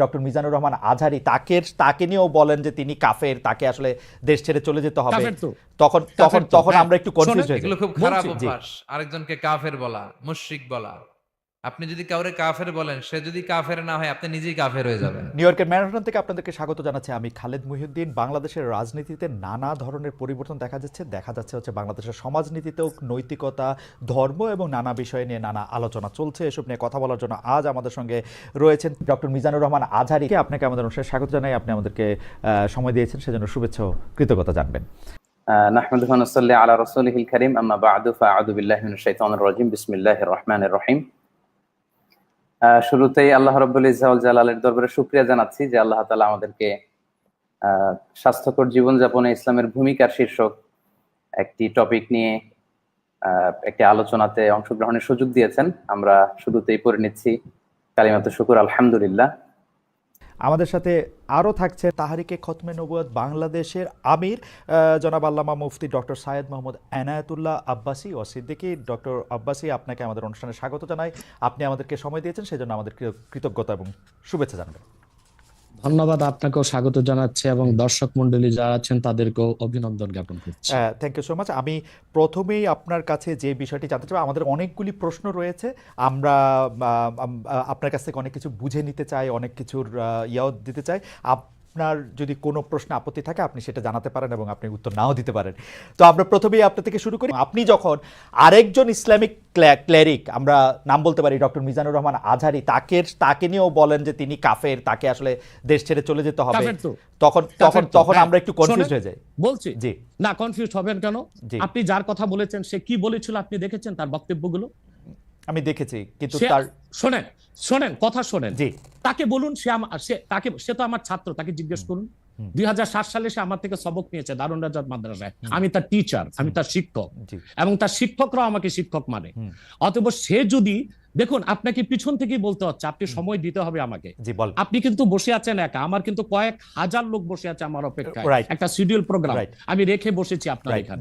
Doctor Mizanur Rahman Azhari তাকে নিয়েও বলেন যে তিনি কাফের, তাকে আসলে দেশ ছেড়ে চলে যেতে হবে। তখন তখন তখন আমরা একটু কনফিউজ হয়ে যাই। এগুলো খুব খারাপ অভ্যাস, আরেকজনকে কাফের বলা, মুশরিক বলা। আপনি যদি কাউরে কাফের বলেন, সে যদি কাফের না হয় আপনি নিজেই কাফের হয়ে যাবেন। নিউ ইয়র্কের ম্যানহাটন থেকে আপনাদেরকে স্বাগত জানাচ্ছি আমি খালেদ মুহিউদ্দিন। বাংলাদেশের রাজনীতিতে নানা ধরনের পরিবর্তন দেখা যাচ্ছে হচ্ছে বাংলাদেশের সমাজনীতিতেও নৈতিকতা, ধর্ম এবং নানা বিষয় নিয়ে নানা আলোচনা চলছে। এসব নিয়ে কথা বলার জন্য আজ আমাদের সঙ্গে রয়েছেন ডক্টর মিজানুর রহমান আজহারিকে। আপনাকে আমাদের অনুষ্ঠানে স্বাগত জানাই। আপনি আমাদেরকে সময় দিয়েছেন, সেজন্য শুভেচ্ছা ও কৃতজ্ঞতা জানবেন। নাহমাদুহু ওয়া নুসাল্লি আলা রাসূলিহিল কারীম, আম্মা বা'দু, ফাআউযু বিল্লাহি মিনাশ শাইতানির রাজীম, বিসমিল্লাহির রহমানির রহিম। শুরুতেই আল্লাহ রাব্বুল ইজ্জা ওয়াল জালালের দরবারে শুকরিয়া জানাচ্ছি যে আল্লাহ তাআলা আমাদেরকে স্বাস্থ্যকর জীবনযাপনে ইসলামের ভূমিকার শীর্ষক একটি টপিক নিয়ে একটি আলোচনাতে অংশগ্রহণের সুযোগ দিয়েছেন। আমরা শুরুতেই পড়ে নিচ্ছি কালিমাতুশ শুকর, আলহামদুলিল্লাহ। আমাদের সাথে আরও থাকছে তাহরিকে খতমে নবুয়ত বাংলাদেশের আমির জনাব আল্লামা মুফতি ডক্টর সাইয়েদ মোহাম্মদ এনায়েতুল্লাহ আব্বাসী ও সিদ্দিকী। ডক্টর আব্বাসী, আপনাকে আমাদের অনুষ্ঠানে স্বাগত জানাই। আপনি আমাদেরকে সময় দিয়েছেন, সেজন্য আমাদের কৃতজ্ঞতা এবং শুভেচ্ছা জানাবেন। ধন্যবাদ, আপনাকেও স্বাগত জানাচ্ছি এবং দর্শক মণ্ডলী যারা আছেন তাদেরকেও অভিনন্দন জ্ঞাপন করছি। Thank you so much. আমি প্রথমেই আপনার কাছে যে বিষয়টি জানতে চাই, আমাদের অনেকগুলি প্রশ্ন রয়েছে, আমরা আপনার কাছ থেকে অনেক কিছু বুঝে নিতে চাই, অনেক কিছুর ইয়াও দিতে চাই। আপনার যদি কোনো প্রশ্ন আপত্তি থাকে আপনি সেটা জানাতে পারেন এবং আপনি উত্তর নাও দিতে পারেন। তো আমরা প্রথমেই আপনার থেকে শুরু করি। আপনি যখন আরেকজন ইসলামিক ক্লেরিক, আমরা নাম বলতে পারি ডক্টর মিজানুর রহমান আজহারি, তাকে নিয়েও বলেন যে তিনি কাফের, তাকে আসলে দেশ ছেড়ে চলে যেতে হবে, তখন আমরা একটু কনফিউজ হয়ে যাই। বলছি জি না, কনফিউজ হবেন কেন? আপনি যার কথা বলেছেন সে কি বলেছিল আপনি দেখেছেন তার বক্তব্যগুলো? আমি দেখেছি, কিন্তু তার শোনেন কথা শোনেন। জি, তাকে বলুন, সে তো আমার ছাত্র, তাকে জিজ্ঞেস করুন। 2007 সালে সে আমার থেকে সবক নিয়েছে দারুন রাজাত মাদ্রাসায়। আমি তার টিচার, আমি তার শিক্ষক, এবং তার শিক্ষকরাও আমাকে শিক্ষক মানে। অতএব সে যদি, দেখুন আপনাকে পিছন থেকেই বলতে হচ্ছে, আপনি সময় দিতে হবে আমাকে। আপনি কিন্তু বসে আছেন একা, আমার কিন্তু কয়েক হাজার লোক বসে আছে আমার অপেক্ষায়, একটা শিডিউল প্রোগ্রাম আমি রেখে বসেছি আপনার এখানে।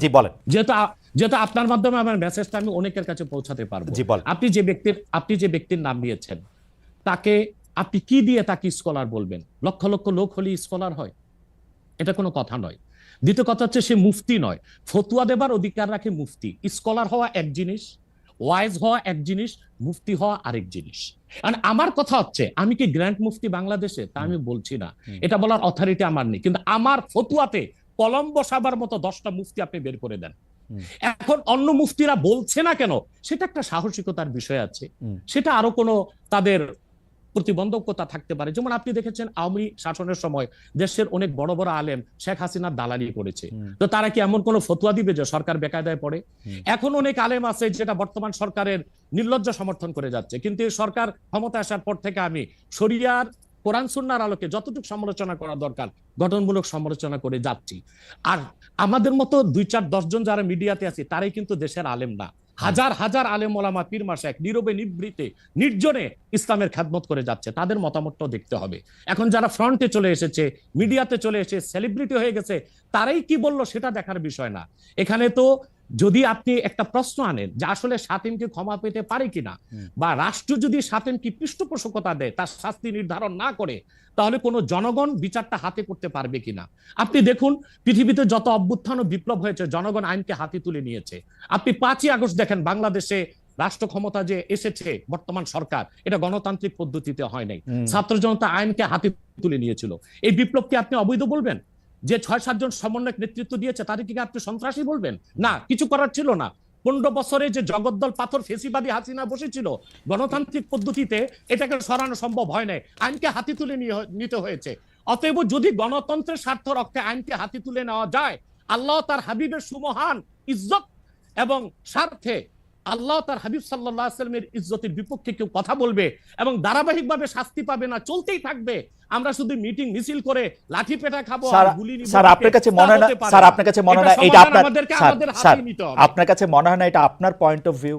যেহেতু আপনার মাধ্যমে আমার মেসেজটা আমি অনেকের কাছে পৌঁছাতে পারবো। আপনি যে ব্যক্তির নাম নিয়েছেন, তাকে আপনি কি দিয়ে তাকে স্কলার বলবেন? লক্ষ লক্ষ লোক হলে স্কলার হয়? এটা কোনো কথা নয়। দ্বিতীয় কথা হচ্ছে, সে মুফতি নয়, ফতুয়া দেবার অধিকার রাখে মুফতি। স্কলার হওয়া এক জিনিস, ওয়াইজ হওয়া এক জিনিস, মুফতি হওয়া আরেক জিনিস। আমার কথা হচ্ছে, আমি কি গ্র্যান্ড মুফতি বাংলাদেশে? তা আমি বলছি না, এটা বলার অথরিটি আমার নেই, কিন্তু আমার ফতুয়াতে কলম বসাবার মতো 10টা মুফতি আপনি বের করে দেন। এখন অন্য মুফতিরা বলছে না কেন, সেটা একটা সাহসিকতার বিষয় আছে, সেটা আরো কোনো তাদের প্রতিবন্ধকতা থাকতে পারে। যেমন আপনি দেখেছেন আওয়ামী শাসনের সময় দেশের অনেক বড় বড় আলেম শেখ হাসিনার দালালি করেছে, তো তারা কি এমন কোন ফতোয়া দিবে যে সরকার বেকায়দায় পড়ে? এখন অনেক আলেম আছে যেটা বর্তমান সরকারের নির্লজ্জ সমর্থন করে যাচ্ছে, কিন্তু এই সরকার ক্ষমতা আসার পর থেকে আমি শরিয়ার কোরআন সুন্নাহর আলোকে যতটুকু সমালোচনা করা দরকার গঠনমূলক সমালোচনা করে যাচ্ছি। আর আমাদের মতো 2-4-10 জন যারা মিডিয়াতে আছে তারাই কিন্তু দেশের আলেম না। হাজার হাজার আলেম ওলামা, পীর মাশায়েখ নীরবে নিভৃতে নির্জনে ইসলামের খেদমত করে যাচ্ছে, তাদের মতামতটাও দেখতে হবে। এখন যারা ফ্রন্টে চলে এসেছে, মিডিয়াতে চলে এসে সেলিব্রিটি হয়ে গেছে, তারাই কি বললো সেটা দেখার বিষয় না। এখানে তো যদি আপনি একটা প্রশ্ন আনেন যে আসলে শাতিমকে ক্ষমা পেতে পারে কিনা, বা রাষ্ট্র যদি শাতিমকে পৃষ্ঠপোষকতা দেয়, তার শাস্তি নির্ধারণ না করে, তাহলে কোনো জনগণ বিচারটা হাতে করতে পারবে কিনা? আপনি দেখুন, পৃথিবীতে যত অভ্যুত্থান ও বিপ্লব হয়েছে জনগণ আইনকে হাতে তুলে নিয়েছে। আপনি 5ই আগস্ট দেখেন, বাংলাদেশে রাষ্ট্র ক্ষমতা যে এসেছে বর্তমান সরকার, এটা গণতান্ত্রিক পদ্ধতিতে হয় নাই, ছাত্র জনতা আইনকে হাতে তুলে নিয়েছিল। এই বিপ্লবকে আপনি অবৈধ বলবেন? যে 6-7 জন সমন্বয়ক নেতৃত্ব দিয়েছে তাদেরকে আপনি সন্ত্রাসী বলবেন? না, কিছু করার ছিল না। 15 বছরে যে জগদ্দল পাথর ফেসিবাদী হাসিনা বসেছিল, গণতান্ত্রিক পদ্ধতিতে এটাকে সরানো সম্ভব হয় নাই, আইনকে হাতে তুলে নিতে হয়েছে। অতএব যদি গণতন্ত্রের স্বার্থ রক্ষে আইনকে হাতে তুলে নেওয়া যায়, আল্লাহ তার হাবিবের সুমহান ইজ্জত এবং স্বার্থে আল্লাহ তার হাবিব সাল্লাল্লাহু আলাইহি ওয়াসাল্লামের ইজ্জতের বিপক্ষে কেউ কথা বলবে এবং ধারাবাহিকভাবে শাস্তি পাবে না, চলতেই থাকবে। আমরা শুধু মিটিং মিছিল করে লাঠি পেটা খাবো আর গুলি নিব। স্যার আপনার কাছে মনে হয় না, স্যার আপনার কাছে মনে হয় না এটা আপনার, স্যার আপনার কাছে মনে হয় না এটা আপনার পয়েন্ট অফ ভিউ?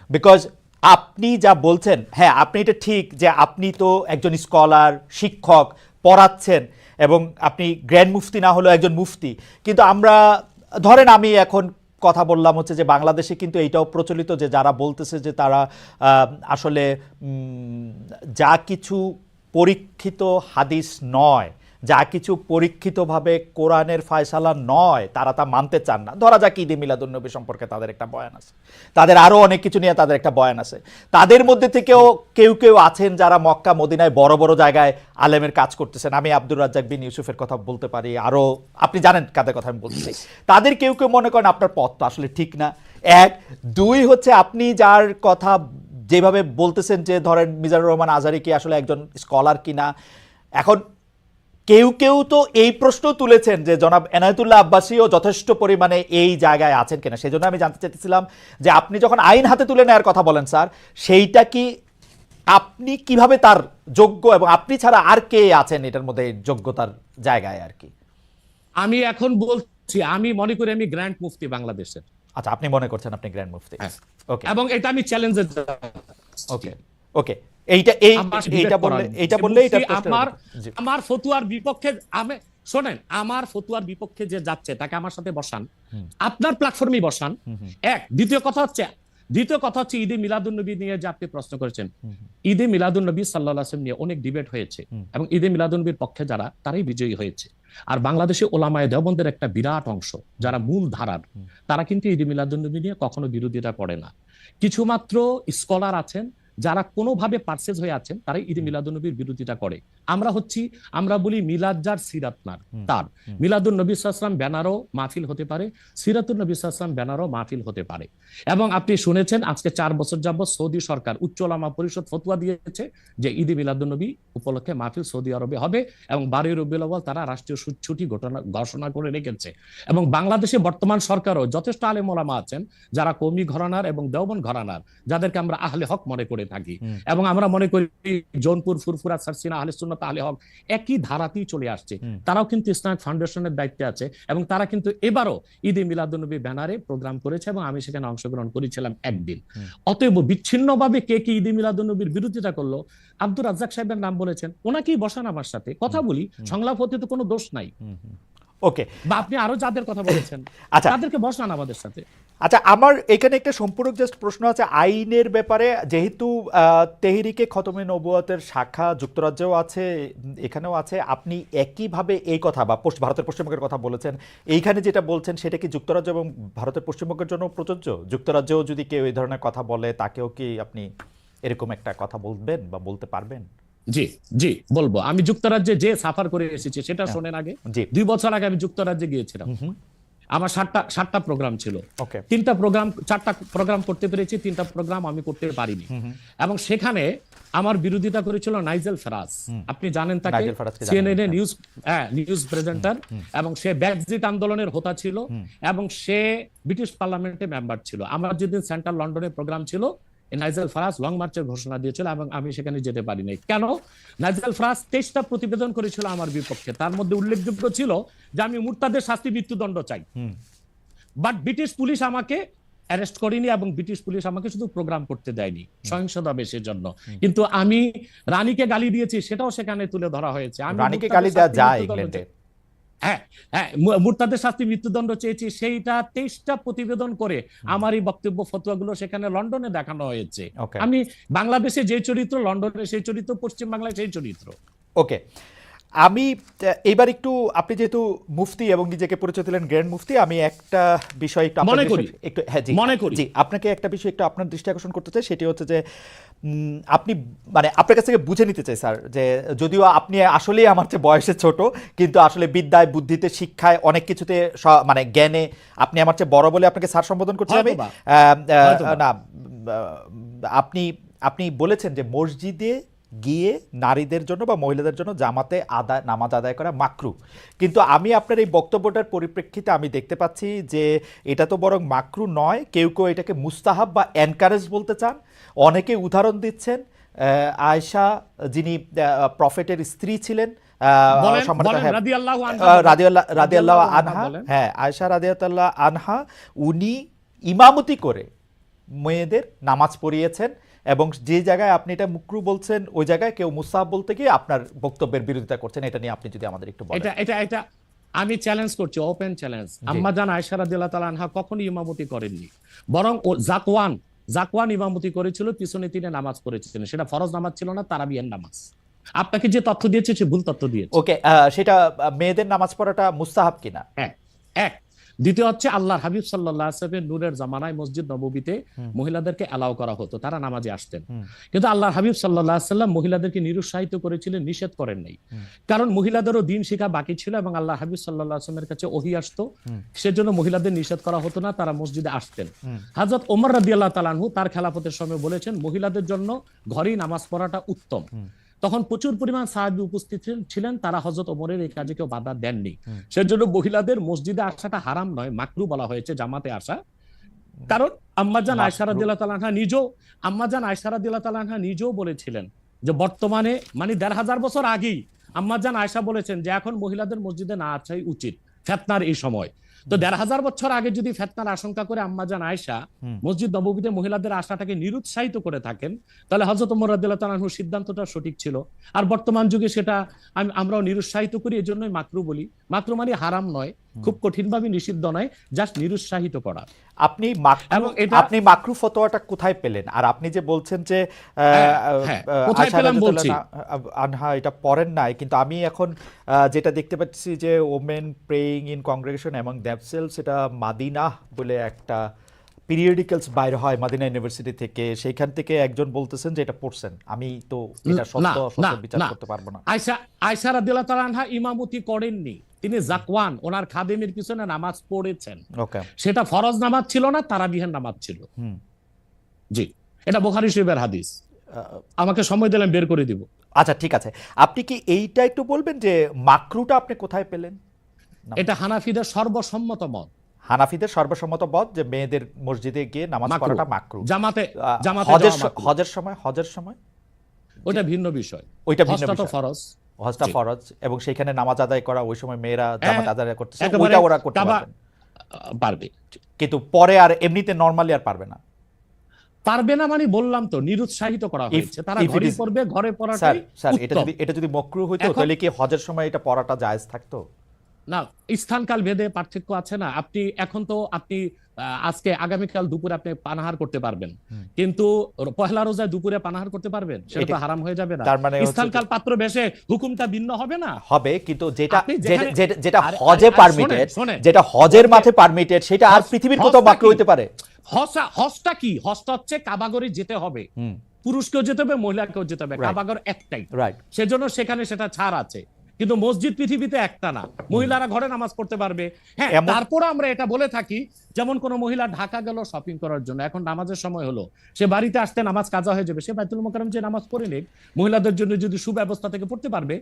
বিকজ আপনি যা বলছেন, হ্যাঁ আপনি এটা ঠিক যে আপনি তো একজন স্কলার, শিক্ষক, পড়াচ্ছেন এবং আপনি গ্র্যান্ড মুফতি না হলেও একজন মুফতি, কিন্তু আমরা ধরেন আমি এখন কথা বললাম হচ্ছে যে বাংলাদেশে কিন্তু এইটাও প্রচলিত যে যারা বলতেছে যে তারা আসলে যা কিছু পরীক্ষিত হাদিস নয়, যা কিছু পরীক্ষিতভাবে কোরআনের ফয়সালা নয়, তারা তা মানতে চান না। ধরা যাক ঈদে মিলাদুন্নবী সম্পর্কে তাদের একটা বয়ান আছে, তাদের আরও অনেক কিছু নিয়ে তাদের একটা বয়ান আছে। তাদের মধ্যে থেকেও কেউ কেউ আছেন যারা মক্কা মদিনায় বড় বড় জায়গায় আলেমের কাজ করতেছেন। আমি আব্দুর রাজ্জাক বিন ইউসুফের কথা বলতে পারি, আরও আপনি জানেন কাদের কথা আমি বলছি। তাদের কেউ কেউ মনে করেন আপনার পথ তো আসলে ঠিক না। এক, দুই হচ্ছে আপনি যার কথা যেভাবে বলতেছেন যে ধরেন মিজানুর রহমান আজহারী কি আসলে একজন স্কলার কিনা। এখন কেউ কেউ তো এই প্রশ্ন তুলেছেন যে জনাব এনায়েতুল্লাহ আব্বাসীও যথেষ্ট পরিমাণে এই জায়গায় আছেন কিনা। সেই জন্য আমি জানতে চাইতেছিলাম যে আপনি যখন আইন হাতে তুলে নেওয়ার কথা বলেন স্যার, সেইটা কি আপনি কিভাবে তার যোগ্য, এবং আপনি ছাড়া আর কে আছেন এটার মধ্যে যোগ্যতার জায়গায় আর কি? আমি এখন বলছি, আমি মনে করি আমি গ্র্যান্ড মুফতি বাংলাদেশের। আচ্ছা, আপনি মনে করছেন আপনি গ্র্যান্ড মুফতি? ওকে, এবং এটা আমি চ্যালেঞ্জে ওকে ওকে আমার ফতুয়ার বিপক্ষে আমি শোনেন, আমার ফতুয়ার বিপক্ষে যে যাচ্ছে তাকে আমার সাথে বসান, আপনার প্ল্যাটফর্মে বসান। এক, দ্বিতীয় কথা হচ্ছে ঈদে মিলাদুন্নবী নিয়ে যে আপনি প্রশ্ন করেছেন, ঈদে মিলাদুন্নবী সাল্লাল্লাহু আলাইহি ওয়াসাল্লাম নিয়ে অনেক ডিবেট হয়েছে এবং ঈদে মিলাদুন্নবীর পক্ষে যারা, তারাই বিজয়ী হয়েছে। আর বাংলাদেশে ওলামায়ে দেওবন্দের একটা বিরাট অংশ যারা মূল ধারার, তারা কিন্তু ঈদে মিলাদুন্নবী নিয়ে কখনো বিরোধিতা করে না। কিছু মাত্র স্কলার আছেন যারা কোনোভাবে পারসেজ হয়ে আছেন, তারাই ঈদে মিলাদুন্নবীর বিরোধিতা করে। আমরা বলি মিলাদ যার সিরাত নার তার, মিলাদুন নবী সাল্লাল্লাহু আলাইহি ওয়াসাল্লাম ব্যানারও মাহফিল হতে পারে, সিরাতুন নবী সাল্লাল্লাহু আলাইহি ওয়াসাল্লাম ব্যানারও মাহফিল হতে পারে। এবং আপনি শুনেছেন আজকে 4 বছর যাবত সৌদি সরকার উচ্চ ওলামা পরিষদ ফতোয়া দিয়েছে যে ঈদে মিলাদুন্নবী উপলক্ষে মাহফিল সৌদি আরবে হবে এবং 12 রবিউল আউয়াল তারা রাষ্ট্রীয় ছুটি ঘোষণা করে রেখেছে। এবং বাংলাদেশে বর্তমান সরকারও যথেষ্ট আলেম ওলামা আছেন যারা কওমি ঘরানার এবং দেওবন্দ ঘরানার, যাদেরকে আমরা আহলে হক মনে করে থাকি। এবং আমরা মনে করি জৌনপুর, ফুরফুরা, সারসিনা, আহলে সুন্নাত, আহলে হক একই ধারাতেই চলে আসছে। তারাও কিন্তু ইসলামিক ফাউন্ডেশনের দায়িত্বে আছে এবং তারা কিন্তু এবারও ঈদে মিলাদুন্নবী ব্যানারে প্রোগ্রাম করেছে এবং আমি সেখানে অংশগ্রহণ করেছিলাম একদিন। অতএব বিচ্ছিন্নভাবে কে কি ঈদে মিলাদুন্নবীর বিরোধিতা করলো, আব্দুর রাজ্জাক সাহেবের নাম বলেছেন, ওনাকেই বসান আমার সাথে কথা বলি, সংলাপ হতে তো কোনো দোষ নাই। ওকে, বা আপনি আরো যাদের কথা বলেছেন তাদেরকে বসান আমাদের সাথে। আচ্ছা, আমার এখানে একটা সম্পূরক জাস্ট প্রশ্ন আছে আইনের ব্যাপারে। যেহেতু তেহরিকে খতমে নবুয়তের শাখা যুক্তরাজ্যেও আছে, এখানেও আছে, আপনি একইভাবে এই কথা বা ভারতের পশ্চিমবঙ্গের কথা বলেছেন, এইখানে যেটা বলছেন সেটা কি যুক্তরাজ্য এবং ভারতের পশ্চিমবঙ্গের জন্য প্রযোজ্য? যুক্তরাজ্যেও যদি কেউ এই ধরনের কথা বলে তাকেও কি আপনি এরকম একটা কথা বলবেন বা বলতে পারবেন? জি জি বলবো। আমি যুক্তরাজ্যে যে সাফার করে এসেছি সেটা শোনেন আগে। 2 বছর আগে আমি যুক্তরাজ্যে গিয়েছিলাম। আমার 7টা প্রোগ্রাম ছিল। 4টা প্রোগ্রাম করতে পেরেছি, 3টা প্রোগ্রাম আমি করতে পারিনি। এবং সেখানে আমার বিরোধিতা করেছিল নাইজেল ফারাজ। আপনি জানেন তাকে, সিএনএন নিউজ প্রেজেন্টার, এবং সে ব্রেক্সিট আন্দোলনের হোতা ছিল এবং সে ব্রিটিশ পার্লামেন্টে মেম্বার ছিল। আমার যেদিন সেন্ট্রাল লন্ডনে প্রোগ্রাম ছিল, নাইজেল ফারাজ লং মার্চের ঘোষণা দিয়েছিল এবং আমি সেখানে যেতে পারি নাই। কেন? নাইজেল ফারাজ 23টা প্রতিবেদন করেছিল আমার বিপক্ষে। তার মধ্যে উল্লেখযোগ্য ছিল যে আমি মুরতাদের শাস্তি মৃত্যুদণ্ড চাই। বাট ব্রিটিশ পুলিশ আমাকে অ্যারেস্ট করেনি এবং ব্রিটিশ পুলিশ আমাকে শুধু প্রোগ্রাম করতে দেয়নি সহিংসতা বেশের জন্য। কিন্তু আমি রানীকে গালি দিয়েছি, সেটাও সেখানে তুলে ধরা হয়েছে। আমি রানীকে গালি দেওয়া যায় ইংল্যান্ডে? মুরতাদের শাস্তি মৃত্যুদণ্ড চেয়েছি, সেইটা 23টা প্রতিবেদন করে আমার এই বক্তব্য ফতোয়াগুলো সেখানে লন্ডনে দেখানো হয়েছে। আমি বাংলাদেশে যে চরিত্র, লন্ডনে সেই চরিত্র, পশ্চিম বাংলায় সেই চরিত্র। ওকে, আমি এবার একটু, আপনি যেহেতু মুফতি এবং নিজেকে পরিচয় দিলেন গ্র্যান্ড মুফতি, আমি একটা বিষয় একটু আপনাকে একটা বিষয় একটু আপনার দৃষ্টি আকর্ষণ করতে চাই। সেটি হচ্ছে যে আপনি মানে আপনার কাছ থেকে বুঝে নিতে চাই স্যার, যে যদিও আপনি আসলেই আমার চেয়ে বয়সে ছোট, কিন্তু আসলে বিদ্যায়, বুদ্ধিতে, শিক্ষায়, অনেক কিছুতে মানে জ্ঞানে আপনি আমার চেয়ে বড় বলে আপনাকে স্যার সম্বোধন করছি আমি। না, আপনি বলেছেন যে মসজিদে গিয়ে নারীদের জন্য বা মহিলাদের জন্য জামাতে নামাজ আদায় করা মাকরু। কিন্তু আমি আপনার এই বক্তব্যটার পরিপ্রেক্ষিতে আমি দেখতে পাচ্ছি যে এটা তো বরং মাকরু নয়, কেউ কেউ এটাকে মুস্তাহাব বা এনকারেজ বলতে চান। অনেকে উদাহরণ দিচ্ছেন আয়েশা, যিনি প্রফেটের স্ত্রী ছিলেন, রাদিয়াল্লাহু আনহা, আয়েশা রাদিয়াল্লাহু আনহা, উনি ইমামতি করে মেয়েদের নামাজ পড়িয়েছেন। এবং যে জায়গায় আপনি এটা মুকরু বলছেন, ওই জায়গায় কেউ মুস্তাহাব বলতে গিয়ে আপনার বক্তব্যের বিরোধিতা করছেন। এটা নিয়ে আপনি যদি আমাদের একটু বলেন। এটা আমি চ্যালেঞ্জ করছি, ওপেন চ্যালেঞ্জ। আম্মা জান আয়েশা রাদিয়াল্লাহু তাআলা আনহা কখনোই ইমামতি করেননি, বরং জাকওয়ান ইমামতি করেছিল, পিছনে তিনি নামাজ পড়েছিলেন। সেটা ফরজ নামাজ ছিল না, তারাবিহের নামাজ। আপনাকে যে তথ্য দিয়েছে সে ভুল তথ্য দিয়েছে। ওকে, সেটা মেয়েদের নামাজ পড়াটা মুস্তাহাব কিনা? হ্যাঁ, এক। দ্বিতীয় হচ্ছে আল্লাহর হাবিব সাল্লাল্লাহু আলাইহি ওয়াসাল্লামের নূরের জামানায় মসজিদ নববীতে মহিলাদেরকে অ্যালাউ করা হতো, তারা নামাজে আসতেন। কিন্তু আল্লাহর হাবিব সাল্লাল্লাহু আলাইহি ওয়াসাল্লাম মহিলাদেরকে নিরুৎসাহিত করেছিলেন, নিষেধ করেন নাই। কারণ মহিলাদেরও দিন শেখা বাকি ছিল এবং আল্লাহর হাবিব সাল্লাল্লাহু আলাইহি ওয়াসাল্লামের কাছে ওহী আসতো, সেজন্য মহিলাদের নিষেধ করা হতো না, তারা মসজিদে আসতেন। হযরত ওমর রাদিয়াল্লাহু তাআলা আনহু তার খেলাফতের সময় বলেছেন মহিলাদের জন্য ঘরেই নামাজ পড়াটা উত্তম। তখন প্রচুর পরিমাণ সাহাবী উপস্থিত ছিলেন, তারা হযরত ওমরের এই কাজে কেউ বাধা দেননি। সেজন্য মহিলাদের মসজিদে আসাটা হারাম নয়, মাকরু বলা হয়েছে জামাতে আসা। কারণ আম্মাজান আয়েশা রাদিয়াল্লাহু তাআলা আনহা নিজেও বলেছিলেন যে বর্তমানে মানে ১৫০০ বছর আগেই আম্মাজান আয়েশা বলেছেন যে এখন মহিলাদের মসজিদে না আসাই উচিত ফিতনার এই সময়। তো ১৫০০ বছর আগে যদি ফিতনার আশঙ্কা করে আম্মাজান আয়েশা মসজিদ নববীতে মহিলাদের আসাটাকে নিরুৎসাহিত করে থাকেন, তাহলে হযরত ওমর রাদিয়াল্লাহু তাআলা আনহুর সিদ্ধান্তটা সঠিক ছিল। আর বর্তমান যুগে সেটা আমরাও নিরুৎসাহিত করি, এজন্যই মাকরু বলি। মাকরু মানে হারাম নয়, খুব কঠিনভাবে নিষিদ্ধ নয়, জাস্ট নিরুৎসাহিত করা। আপনি মাকরু ফতোয়াটা কোথায় পেলেন? আর আপনি যে বলছেন যে কোথায় পেলাম বলছি, আনহা এটা পড়েন নাই, কিন্তু আমি এখন যেটা দেখতে পাচ্ছি যে women praying in congregation among themselves, এটা মাদিনা বলে একটা পিরিয়ডিক্যালস বাইরে হয় মাদিনা ইউনিভার্সিটি থেকে, সেইখান থেকে একজন বলতেছেন যে এটা পড়ছেন। আমি তো এটা সত্য বিচার করতে পারবো না। আয়েশা রাদিয়াল্লাহু তাআলা আনহা ইমামতি করেননি, তিনি জাকওয়ান ওনার খাদেমের পিছনে নামাজ পড়েছেন। ওকে, সেটা ফরজ নামাজ ছিল না, তারাবিহের নামাজ ছিল। জি, এটা বুখারী শরীফের হাদিস। আমাকে সময় দিলেন, বের করে দিব। আচ্ছা ঠিক আছে, আপনি কি এইটা একটু বলবেন যে মাকরুটা আপনি কোথায় পেলেন? এটা হানাফিদের সর্বসম্মত মত। হানাফিদের সর্বসম্মত মত যে মেয়েদের মসজিদে গিয়ে নামাজ পড়াটা মাকরু। জামাতে হজের সময় ওটা ভিন্ন বিষয়, ওইটা ভিন্ন হজটা তো বিষয়। ফরজ, হজটা ফরজ এবং সেখানে নামাজ আদায় করা, ওই সময় মেয়েরা জামাত আদায় করতেছে, একেবারে ওইটা ওরা করতে পারবে, কিন্তু পরে আর এমনিতে নরমালি আর পারবে না। পারবে না মানে বললাম তো নিরুৎসাহিত করা হয়েছে, তারা ঘরে পড়বে, ঘরে পড়াটাই উত্তম। এটা যদি মাকরু হইতো তাহলে কি হজের সময় এটা পড়াটা জায়েজ থাকতো? না, স্থানকাল ভেদে পার্থক্য আছে না। আপনি এখন তো আজকে আগামীকাল দুপুরে আপনি পানাহার করতে পারবেন, কিন্তু পহেলা রোজায় দুপুরে পানাহার করতে পারবেন, সেটা তো হারাম হয়ে যাবে না। স্থানকাল পাত্র বেশে হুকুমটা ভিন্ন হবে না? হবে, কিন্তু যেটা হজে পারমিটেড, যেটা হজের মাঠে পারমিটেড, সেটা আর পৃথিবীর কোথাও মাকরু হইতে পারে? হজটা কি? হজটা হচ্ছে কাবাগরে যেতে হবে, পুরুষকেও যেতে হবে, মহিলাকেও যেতে হবে, কাবাগর একটাই, সেজন্য সেখানে সেটা ছাড় আছে। কিন্তু মসজিদ পৃথিবীতে একটা না, মহিলারা ঘরে নামাজ পড়তে পারবে। হ্যাঁ, তারপর আমরা এটা বলে থাকি, যেমন কোন মহিলা ঢাকা গেল শপিং করার জন্য, এখন নামাজের সময় হলো, সে বাড়িতে আসতে নামাজ কাজা হয়ে যাবে, সে বাইতুল মোকাররম যে নামাজ পড়ে নেক, মহিলাদের জন্য যদি সুব্যবস্থা থেকে পড়তে পারবে।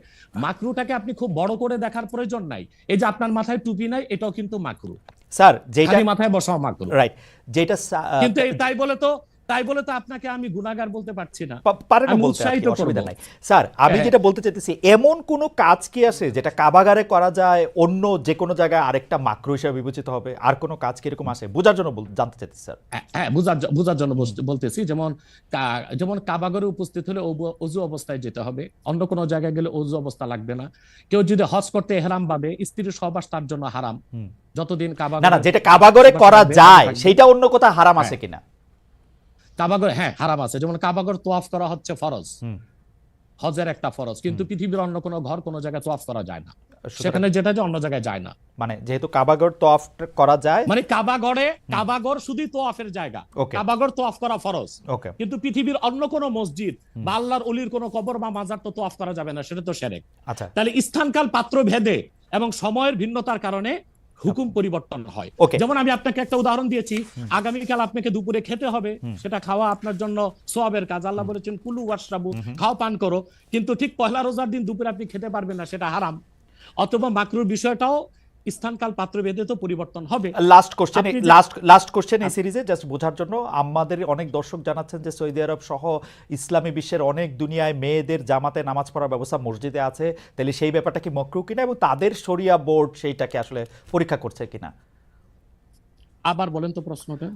মাকরুটাকে আপনি খুব বড় করে দেখার প্রয়োজন নাই। এই যে আপনার মাথায় টুপি নাই, এটাও কিন্তু মাকরু স্যার, যেটা মাথায় বসাও মাকরু, রাইট। যেটা কিন্তু তাই বলে তো আপনাকে আমি গুনাহগার বলতে পারছি না, পারেন না বলতে, অসুবিধা নাই। স্যার, আমি যেটা বলতে চাইতেছি, এমন কোন কাজ কি আছে যেটা কাবাগারে করা যায়, অন্য যে কোনো জায়গায় আরেকটা মাকরু হিসেবে বিবেচিত হবে? আর কোন কাজ কি এরকম আছে? বোঝার জন্য জানতে চাইতেছি স্যার। হ্যাঁ, বোঝার জন্য বলতেছি। যেমন কাবাগারে উপস্থিত হলে ওযু অবস্থায় যেতে হবে, অন্য কোনো জায়গায় গেলে ওযু অবস্থা লাগবে না। কেউ যদি হজ করতে ইহরাম বাঁধে, স্ত্রীর সহবাস তার জন্য হারাম যতদিন কাবাগারে, না, যেটা কাবাগারে করা যায় সেটা অন্য কোথাও হারাম আছে কিনা? কাবাগর, হ্যাঁ হারাম আছে। যেমন কাবাগর তোয়াফ করা হচ্ছে ফরজ, হজের একটা ফরজ, কিন্তু পৃথিবীর অন্য কোনো ঘর কোনো জায়গায় তোয়াফ করা যায় না, সেখানে যেটা যে অন্য জায়গায় যায় না। মানে যেহেতু কাবাগর তোয়াফ করা যায়, মানে কাবাগর শুধু তোয়াফের জায়গা, কাবাগর তোয়াফ করা ফরজ, কিন্তু পৃথিবীর অন্য কোনো মসজিদ বা আল্লাহর ওলির কোনো কবর বা মাজার তো তোয়াফ করা যাবে না, সেটা তো শিরক। আচ্ছা, তাহলে স্থানকাল পাত্র ভেদে এবং সময়ের ভিন্নতার কারণে হুকুম পরিবর্তন হয়। যেমন আমি আপনাকে একটা উদাহরণ দিয়েছি, আগামীকাল আপনাকে দুপুরে খেতে হবে, সেটা খাওয়া আপনার জন্য সওয়াবের কাজ। আল্লাহ বলেছেন কুলু ওয়াশরাবু, খাও পান করো, কিন্তু ঠিক পহেলা রোজার দিন দুপুরে আপনি খেতে পারবেন না, সেটা হারাম। অথবা মাকরুর বিষয়টাও স্থানকাল পাত্র ভেদে তো পরিবর্তন হবে। লাস্ট কোশ্চেন এই সিরিজে জাস্ট বোঝার জন্য, আমাদের অনেক দর্শক জানাচ্ছেন যে সৌদি আরব সহ ইসলামী বিশ্বের অনেক দুনিয়ায় মেয়েদের জামাতে নামাজ পড়ার ব্যবস্থা মসজিদে আছে, তাহলে সেই ব্যাপারটা কি মাকরু কিনা এবং তাদের শরিয়া বোর্ড সেইটাকে আসলে পরীক্ষা করছে কিনা? আবার বলেন তো প্রশ্নটা।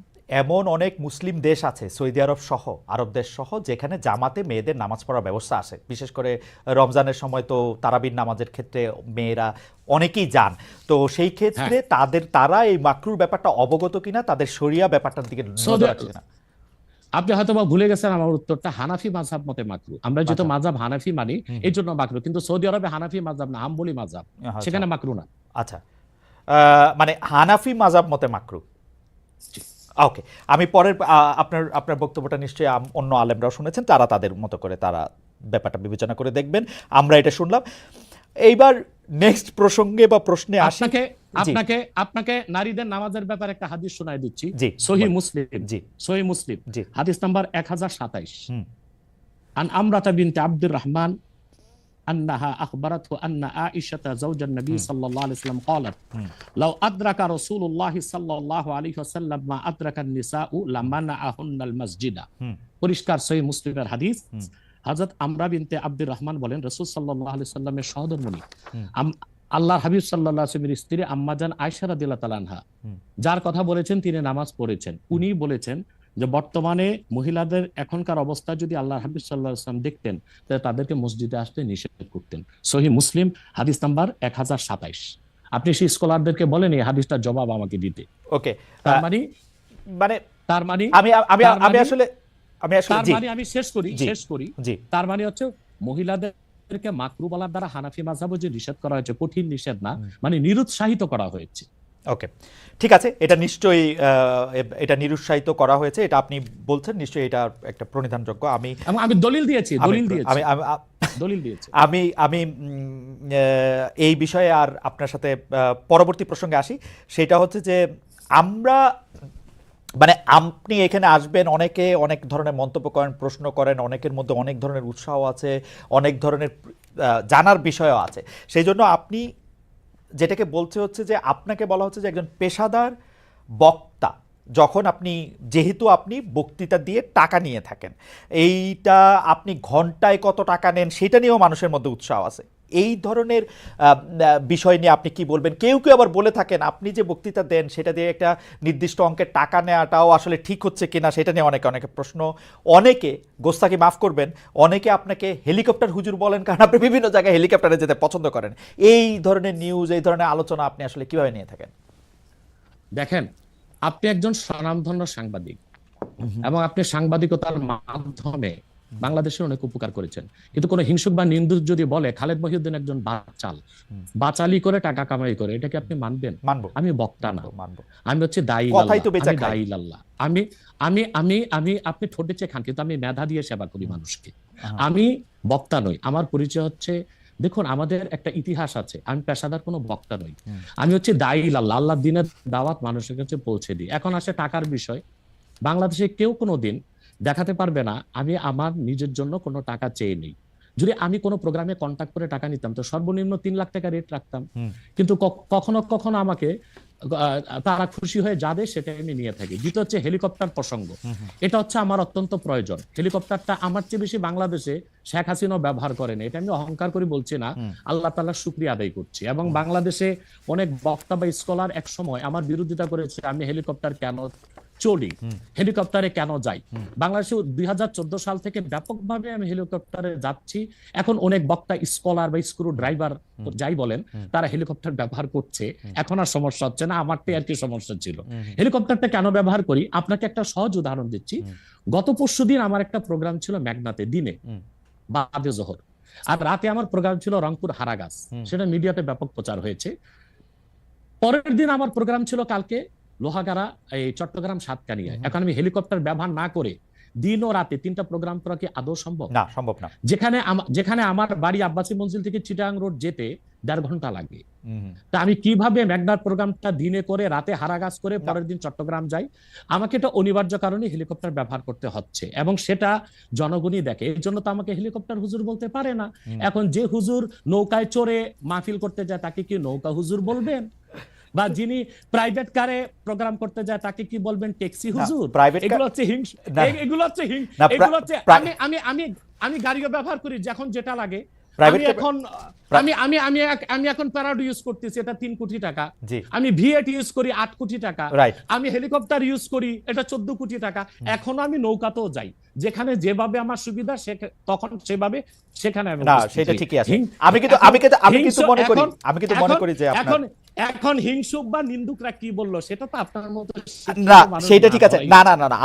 এমন অনেক মুসলিম দেশ আছে, সৌদি আরব সহ, আরব দেশ সহ, যেখানে জামাতে মেয়েদের নামাজ পড়ার ব্যবস্থা আছে। বিশেষ করে রমজানের সময় তো তারাবির নামাজের ক্ষেত্রে মেয়েরা অনেকেই যান, তো সেই ক্ষেত্রে তারা এই মাকরুর ব্যাপারটা অবগত কিনা, তাদের শরিয়া ব্যাপারটার দিকে নজর রাখছে কিনা? আপনি হয়তো বা ভুলে গেছেন আমার উত্তরটা, হানাফি মাযহাব মতে মাকরু। আমরা যেহেতু আচ্ছা। মাযহাব হানাফি মানি এই জন্য মাকরু, কিন্তু সৌদি আরবে হানাফি মাযহাব না, হাম্বলি মাযহাব, আচ্ছা। সেখানে মাকরু না। আচ্ছা, মানে হানাফি মাযহাব মতে মাকরু। ওকে, আমি পরের আপনার আপনার বক্তব্যটা নিশ্চয়ই অন্য আলেমরাও শুনেছেন, তারা তাদের মতো করে তারা ব্যাপারটা বিবেচনা করে দেখবেন। আমরা এটা শুনলাম। এইবার নেক্সট প্রসঙ্গে বা প্রশ্নে আসি। আপনাকে নারীদের নামাজের ব্যাপারে একটা হাদিস শোনায় দিচ্ছি, জি, সহিহ বলুন। মুসলিম। জি। সহিহ মুসলিম জি। হাদিস নাম্বার 1027। হুম। আন আমরাতা বিনতে আব্দুর রহমান أنها أخبرته أن عائشة زوج النبي صلى الله عليه وسلم قالت لو أدرك رسول الله صلى الله عليه وسلم ما أدرك النساء لمنعهن المسجد। পরিষ্কার সহিহ মুসলিমের হাদিস। হযরত আমরা বিনতে আব্দুর রহমান বলেন রাসূল সাল্লাল্লাহু আলাইহি সাল্লামের সহধর্মিণী আল্লাহর হাবিব সাল্লাল্লাহু আলাইহি ওয়াসাল্লামের স্ত্রী আম্মাজান আয়েশা রাদিয়াল্লাহু তাআলা আনহা, যার কথা বলেছেন তিনি নামাজ পড়েছেন, উনি বলেছেন যে বর্তমানে মহিলাদের এখনকার অবস্থা যদি আল্লাহর হাবিব সাল্লাল্লাহু আলাইহি ওয়াসাল্লাম দেখতেন তাহলে তাদেরকে মসজিদে আসতে নিষেধ করতেন। সহিহ মুসলিম হাদিস নাম্বার 1027। আপনি সেই স্কলারদেরকে বলেন এই হাদিসটার জবাব আমাকে দিতে। ওকে, তার মানে আমি শেষ করি। তার মানে হচ্ছে মহিলাদেরকে মাকরু বলার দ্বারা হানাফি মাযহাবে যে নিষেধ করা হয়েছে, কঠিন নিষেধ না, মানে নিরুৎসাহিত করা হয়েছে। ওকে, ঠিক আছে, এটা নিশ্চয়ই এটা নিরুৎসাহিত করা হয়েছে, এটা আপনি বলছেন, নিশ্চয়ই এটা একটা প্রণিধানযোগ্য। আমি দলিল দিয়েছি। আমি এই বিষয়ে আর আপনার সাথে পরবর্তী প্রসঙ্গে আসি। সেটা হচ্ছে যে আমরা মানে আপনি এখানে আসবেন, অনেকে অনেক ধরনের মন্তব্য করেন, প্রশ্ন করেন, অনেকের মধ্যে অনেক ধরনের উৎসাহ আছে, অনেক ধরনের জানার বিষয়ও আছে। সেই জন্য আপনি যেটাকে বলছে হচ্ছে যে আপনাকে বলা হচ্ছে যে একজন পেশাদার বক্তা, যখন যেহেতু আপনি বক্তৃতা দিয়ে টাকা নিয়ে থাকেন, এইটা আপনি ঘন্টায় কত টাকা নেন সেটা নিয়েও মানুষের মধ্যে উৎসাহ আছে। এই ধরনের বিষয় নিয়ে আপনি কি বলবেন? কেউ কেউ আবার বলে থাকেন আপনি যে বক্তৃতা দেন সেটা দিয়ে একটা নির্দিষ্ট অঙ্কের টাকা নেওয়াটাও আসলে ঠিক হচ্ছে কিনা সেটা নিয়ে অনেকে প্রশ্ন। অনেকে, গোস্তাকি মাফ করবেন, অনেকে আপনাকে হেলিকপ্টার হুজুর বলেন, কারণ আপনি বিভিন্ন জায়গায় হেলিকপ্টারে যেতে পছন্দ করেন। এই ধরনের নিউজ, এই ধরনের আলোচনা আপনি আসলে কিভাবে নিয়ে থাকেন? দেখেন, আপনি একজন স্বনামধন্য সাংবাদিক এবং আপনি সাংবাদিকতার মাধ্যমে বাংলাদেশের অনেক উপকার করেছেন, কিন্তু কোনো হিংসুক বা নিন্দুক যদি বলে খালেদ মহিউদ্দিন একজন বাচালি করে টাকা কামাই করে, এটাকে আপনি মানবেন? মানবো। আমি বক্তা না, আমি হচ্ছে দায়ী আল্লাহ। আমি আপনি ঠোঁটে চেয়ে খান, কিন্তু আমি মেধা দিয়ে সেবা করি মানুষকে। আমি বক্তা নই। আমার পরিচয় হচ্ছে, দেখুন আমাদের একটা ইতিহাস আছে, আমি পেশাদার কোনো বক্তা নই, আমি হচ্ছে দায়ী আল্লাহ। আল্লাহর দিনের দাওয়াত মানুষের কাছে পৌঁছে দিই। এখন আসে টাকার বিষয়। বাংলাদেশে কেউ কোনো দিন দেখাতে পারবে না আমি আমার নিজের জন্য কোনো টাকা চেয়ে নেই। যদি আমি কোনো প্রোগ্রামে কন্ট্যাক্ট করে টাকা নিতাম তো সর্বনিম্ন 3 লাখ টাকা রেট রাখতাম, কিন্তু কখনো কখনো আমাকে তারা খুশি হয়ে যাবে সেটা আমি নিয়ে থাকি। দ্বিতীয় হচ্ছে হেলিকপ্টার প্রসঙ্গ, এটা হচ্ছে আমার অত্যন্ত প্রয়োজন। হেলিকপ্টারটা আমার চেয়ে বেশি বাংলাদেশে শেখ হাসিনাও ব্যবহার করেন, এটা আমি অহংকার করে বলছি না, আল্লাহ তাআলার শুকরিয়া আদায় করছি। এবং বাংলাদেশে অনেক বক্তা বা স্কলার এক সময় আমার বিরোধিতা করেছে, আমি হেলিকপ্টার কেন চলি, হেলিকপ্টারে কেন যাই। বাংলাদেশে 2014 সাল থেকে ব্যাপকভাবে আমি হেলিকপ্টারে যাচ্ছি। এখন অনেক বক্তা, স্কলার বা স্ক্রু ড্রাইভার যাই বলেন, তারা হেলিকপ্টার ব্যবহার করছে, এখন আর সমস্যা হচ্ছে না। আমারটাই আর কি সমস্যা ছিল। হেলিকপ্টারটা কেন ব্যবহার করি, আপনাকে একটা সহজ উদাহরণ দিচ্ছি। গত পরশুদিন আমার একটা প্রোগ্রাম ছিল মেঘনাতে, দিনে বাদে জোহর, আর রাতে আমার প্রোগ্রাম ছিল রংপুর হারাগাছ, সেটা মিডিয়াতে ব্যাপক প্রচার হয়েছে। পরের দিন আমার প্রোগ্রাম ছিল কালকে লোহাগাড়া, এই চট্টগ্রাম সাতকানিয়ায়। এখন আমি হেলিকপ্টার ব্যবহার না করে দিন ও রাতে 3টা প্রোগ্রাম করা কি আদৌ সম্ভব? না, সম্ভব না। যেখানে আমার বাড়ি আব্বাসী মঞ্জিল থেকে চিটাগাং রোড যেতে 1.5 ঘন্টা লাগে, তা আমি কিভাবে মেঘনার প্রোগ্রামটা দিনে করে রাতে হারাগাছ করে পরের দিন চট্টগ্রাম যাই? আমাকে এটা অনিবার্য কারণে হেলিকপ্টার ব্যবহার করতে হচ্ছে, এবং সেটা জনগণই দেখে। এর জন্য তো আমাকে হেলিকপ্টার হুজুর বলতে পারে না। এখন যে হুজুর নৌকায় চড়ে মাহফিল করতে যায় তাকে কি নৌকা হুজুর বলবেন? বা যিনি প্রাইভেট কারে প্রোগ্রাম করতে যায় তাকে কি বলবেন ট্যাক্সি হুজুর? এগুলো হচ্ছে আমি গাড়িও ব্যবহার করি যখন যেটা লাগে। আমি এখন প্যারাডো ইউজ করতেছি, এটা 3 কোটি টাকা। আমি ভিএট ইউজ করি 8 কোটি টাকা। আমি হেলিকপ্টার ইউজ করি, এটা 14 কোটি টাকা। এখনো আমি নৌকাতেও যাই, যেখানে যেভাবে আমার সুবিধা তখন সেভাবে সেখানে আমি। না, সেটা ঠিকই আছে। আমি কিন্তু মনে করি যে এখন হিংসুক বা নিন্দুকরা কি বললো সেটা তো আপনার মতো শিক্ষিত না মানুষ সেটা না ঠিক আছে, ভাই। না না না না,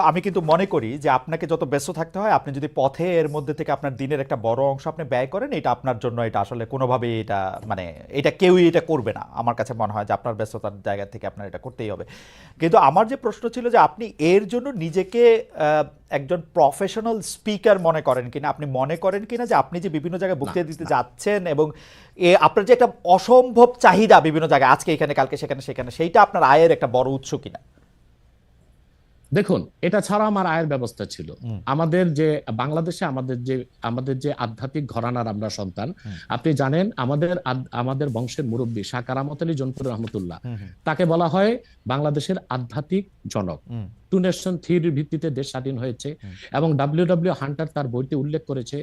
আমি কিন্তু মনে করি যে আপনাকে যত ব্যস্ত থাকতে হয়, আপনি যদি পথে এর মধ্যে থেকে আপনার দিনের একটা বড় অংশ আপনি ব্যয় করেন, এটা আপনার জন্য এটা আসলে কোনোভাবেই এটা মানে এটা কেউই এটা করবে না। আমার কাছে মনে হয় যে আপনার ব্যস্ততার জায়গা থেকে আপনার এটা করতেই হবে। কিন্তু আমার যে প্রশ্ন ছিল যে আপনি এর জন্য নিজেকে একজন প্রফেশনাল স্পিকার মনে করেন কিনা, আপনি মনে করেন কিনা যে আপনি যে বিভিন্ন জায়গায় বক্তৃতা দিতে যাচ্ছেন এবং আপনার যে একটা অসম্ভব চাহিদা বিভিন্ন জায়গায়, আজকে এখানে কালকে সেখানে সেখানে, সেইটা আপনার আয়ের একটা বড় উৎস কিনা? দেখুন, এটা ছাড়া আমার আয়ের ব্যবস্থা ছিল। আমাদের যে বাংলাদেশে আমাদের যে আধ্যাত্মিক ঘরানার আমরা সন্তান, আপনি জানেন আমাদের বংশের মুরব্বী শাহ কারামত আলী জনপুর রহমতুল্লাহ, তাকে বলা হয় বাংলাদেশের আধ্যাত্মিক জনক। টু নেশন থিওরির ভিত্তিতে দেশ স্বাধীন হয়েছে এবং ডব্লিউ হান্টার তার বইতে উল্লেখ করেছে,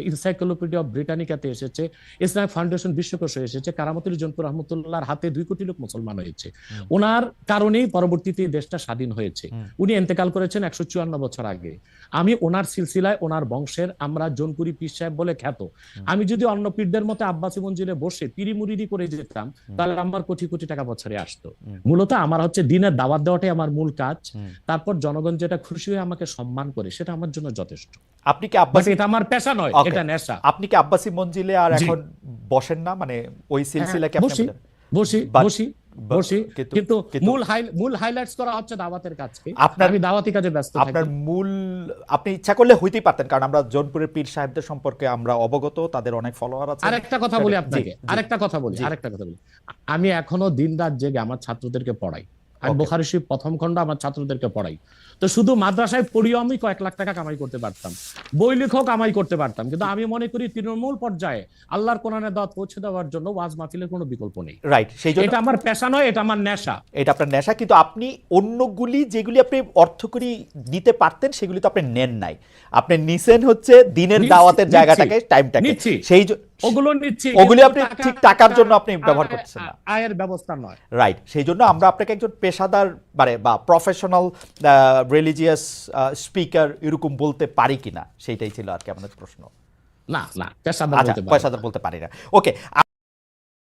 এনসাইক্লোপিডিয়া অফ ব্রিটানিকাতে এসেছে, ইসলামিক ফাউন্ডেশন বিশ্বকোষে এসেছে, কারামত আলী জনপুর রহমতুল্লাহর হাতে 2 কোটি লোক মুসলমান হয়েছে। ওনার কারণেই পরবর্তীতে দেশটা স্বাধীন হয়েছে। উনি ইন্তেকাল করেছেন 154 বছর আগে। আমি ওনার সিলসিলায়, ওনার বংশের আমরা জোনপুরি পীর সাহেব বলে খ্যাত। আমি যদি অন্য পীরদের মতো আব্বাসী মঞ্জিলে বসে পিরি মুরিদি করে যেতাম, তাহলে আমার কোটি কোটি টাকা বছরে আসতো। মূলত আমার হচ্ছে দিনের দাওয়াত দেওয়াটাই আমার মূল কাজ। তারপর জনগণ যেটা খুশি হয়ে আমাকে সম্মান করে, সেটা আমার জন্য যথেষ্ট। আপনি কি আব্বাসী, এটা আমার পেশা নয়, Okay. এটা নেশা। আপনি কি আব্বাসী মঞ্জিলে আর জি। এখন বসেন না, মানে ওই সিলসিলা কি আপনি বসি বসি But- বসি বসি, কিন্তু- কিন্তু কিন্তু- মূল হাইলাইটস করা হচ্ছে দাওয়াতের কাজকে। আপনার- আমি দাওয়াতি কাজে ব্যস্ত আপনার থাকি। মূল, আপনি ইচ্ছা করলে হইতেই পারতেন, কারণ আমরা জৌনপুরের পীর সাহেবদের সম্পর্কে আমরা অবগত, তাদের অনেক ফলোয়ার আছে। আরেকটা কথা বলি জি, আপনাকে, জি, আরেকটা কথা বলি। আমি এখনো দিনরাত জেগে আমার ছাত্রদেরকে পড়াই। আমি Okay. বুখারী শরীফ প্রথম খণ্ড আমার ছাত্রদেরকে পড়াই। তো শুধু মাদ্রাসায় পড়িও আমি কয়েক লাখ টাকা কামাই করতে পারতাম, বই লেখক কামাই করতে পারতাম, কিন্তু আমি মনে করি তৃণমূল পর্যায়ে আল্লাহর কোরআনের দাওয়াত পৌঁছে দেওয়ার জন্য ওয়াজ মাহফিলের কোনো বিকল্প নেই। রাইট, সেই জন্য এটা আমার পেশা নয়, এটা আমার নেশা। এটা আপনার নেশা, কিন্তু আপনি অন্যগুলি যেগুলি আপনি অর্থকরী দিতে পারতেন সেগুলি তো আপনি নেন নাই, আপনি নিছেন হচ্ছে দিনের নিচ্ছি, দাওয়াতের নিচ্ছি, জায়গাটাকে, টাইমটাকে, নিচ্ছি। সেই ওগুলো নিচ্ছি, ওগুলি কিন্তু আপনি ঠিক টাকার জন্য আপনি ব্যবহার করছেন না। আয়ের ব্যবস্থা নয়। রাইট, সেই জন্য আমরা আপনাকে একজন পেশাদার মানে বা প্রফেশনাল রিলিজিয়াস স্পিকার এরকম বলতে পারি কিনা, সেইটাই ছিল আর কি আমাদের প্রশ্ন। না, পেশাদার আচ্ছা, বলতে পারি না। পেশাদার বলতে পারি না। ওকে।